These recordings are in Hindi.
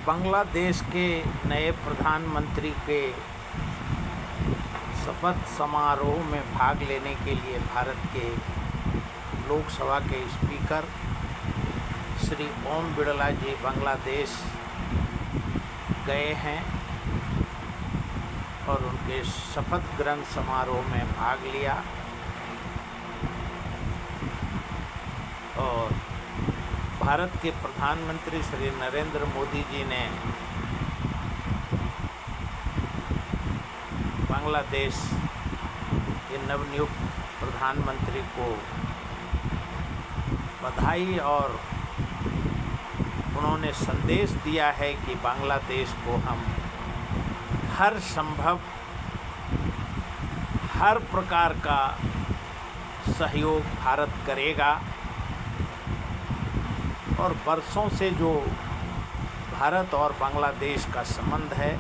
बांग्लादेश के नए प्रधानमंत्री के शपथ समारोह में भाग लेने के लिए भारत के लोकसभा के स्पीकर श्री ओम बिड़ला जी बांग्लादेश गए हैं और उनके शपथ ग्रहण समारोह में भाग लिया। और भारत के प्रधानमंत्री श्री नरेंद्र मोदी जी ने बांग्लादेश के नवनियुक्त प्रधानमंत्री को बधाई और उन्होंने संदेश दिया है कि बांग्लादेश को हम हर संभव हर प्रकार का सहयोग भारत करेगा और बरसों से जो भारत और बांग्लादेश का संबंध है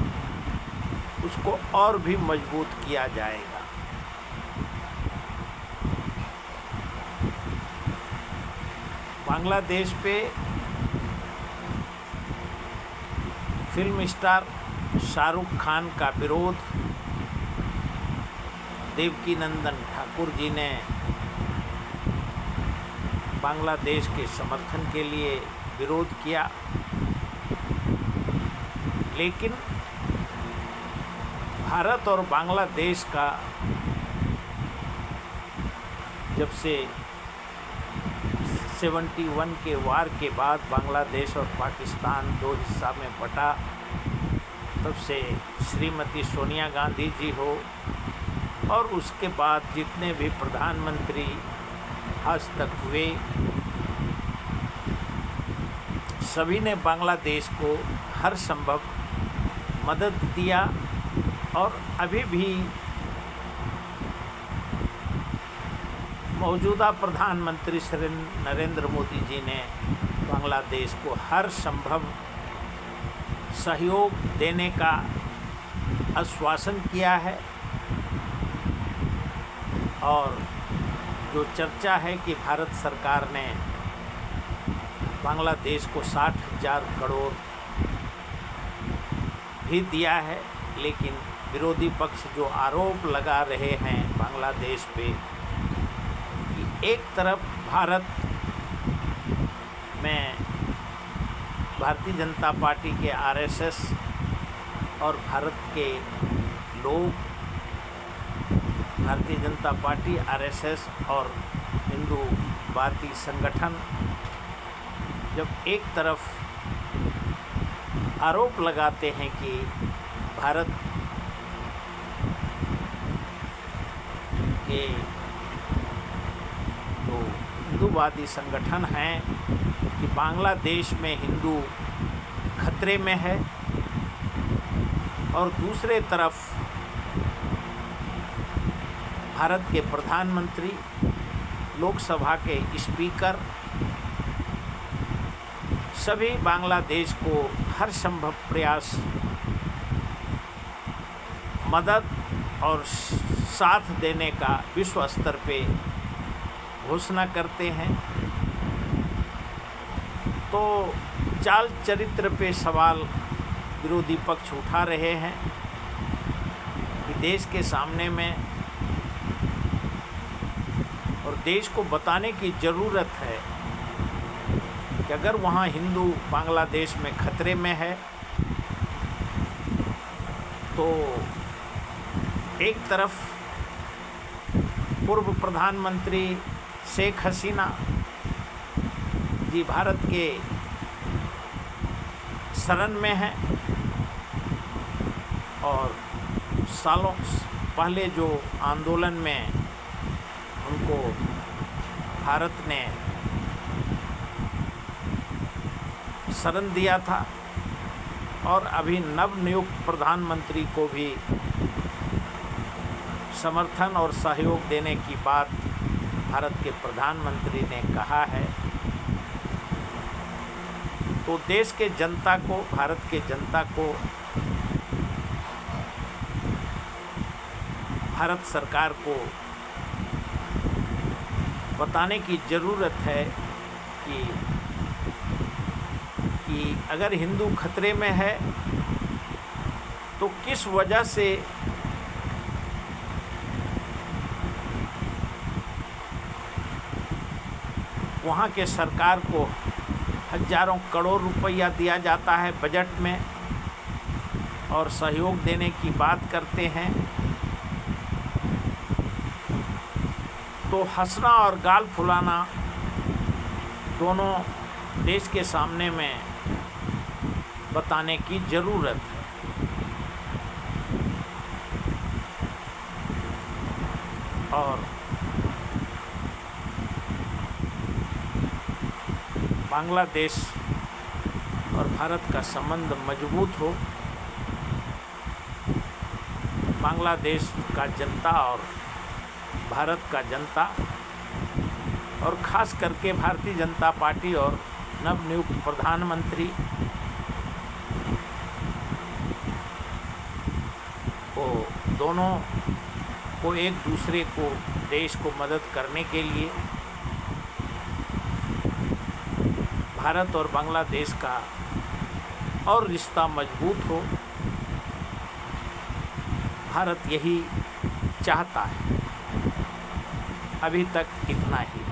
उसको और भी मजबूत किया जाएगा। बांग्लादेश पे फिल्म स्टार शाहरुख खान का विरोध देवकीनंदन ठाकुर जी ने बांग्लादेश के समर्थन के लिए विरोध किया, लेकिन भारत और बांग्लादेश का जब से 71 के वार के बाद बांग्लादेश और पाकिस्तान दो हिस्सा में बटा, तब से श्रीमती सोनिया गांधी जी हो और उसके बाद जितने भी प्रधानमंत्री आज तक हुए, सभी ने बांग्लादेश को हर संभव मदद दिया और अभी भी मौजूदा प्रधानमंत्री श्री नरेंद्र मोदी जी ने बांग्लादेश को हर संभव सहयोग देने का आश्वासन किया है। और जो चर्चा है कि भारत सरकार ने बांग्लादेश को 60,000 करोड़ भी दिया है, लेकिन विरोधी पक्ष जो आरोप लगा रहे हैं बांग्लादेश पे कि एक तरफ भारत में भारतीय जनता पार्टी के आरएसएस और भारत के लोग भारतीय जनता पार्टी, आरएसएस और हिंदूवादी संगठन जब एक तरफ आरोप लगाते हैं कि भारत के जो हिंदूवादी संगठन हैं कि बांग्लादेश में हिंदू खतरे में है, और दूसरे तरफ भारत के प्रधानमंत्री, लोकसभा के स्पीकर सभी बांग्लादेश को हर संभव प्रयास, मदद और साथ देने का विश्व स्तर पे घोषणा करते हैं। तो चाल चरित्र पे सवाल विरोधी पक्ष उठा रहे हैं कि देश के सामने में और देश को बताने की ज़रूरत है कि अगर वहाँ हिंदू बांग्लादेश में खतरे में है तो एक तरफ पूर्व प्रधानमंत्री शेख हसीना जी भारत के शरण में हैं और सालों पहले जो आंदोलन में उनको भारत ने शरण दिया था, और अभी नवनियुक्त प्रधानमंत्री को भी समर्थन और सहयोग देने की बात भारत के प्रधानमंत्री ने कहा है। तो देश के जनता को, भारत के जनता को भारत सरकार को बताने की ज़रूरत है कि कि अगर हिंदू खतरे में है तो किस वजह से वहाँ के सरकार को हजारों करोड़ रुपया दिया जाता है बजट में और सहयोग देने की बात करते हैं, तो हंसना और गाल फुलाना दोनों देश के सामने में बताने की ज़रूरत है। और बांग्लादेश और भारत का संबंध मजबूत हो, बांग्लादेश का जनता और भारत का जनता और ख़ास करके भारतीय जनता पार्टी और नवनियुक्त प्रधानमंत्री को दोनों को एक दूसरे को देश को मदद करने के लिए भारत और बांग्लादेश का और रिश्ता मजबूत हो, भारत यही चाहता है। अभी तक इतना ही।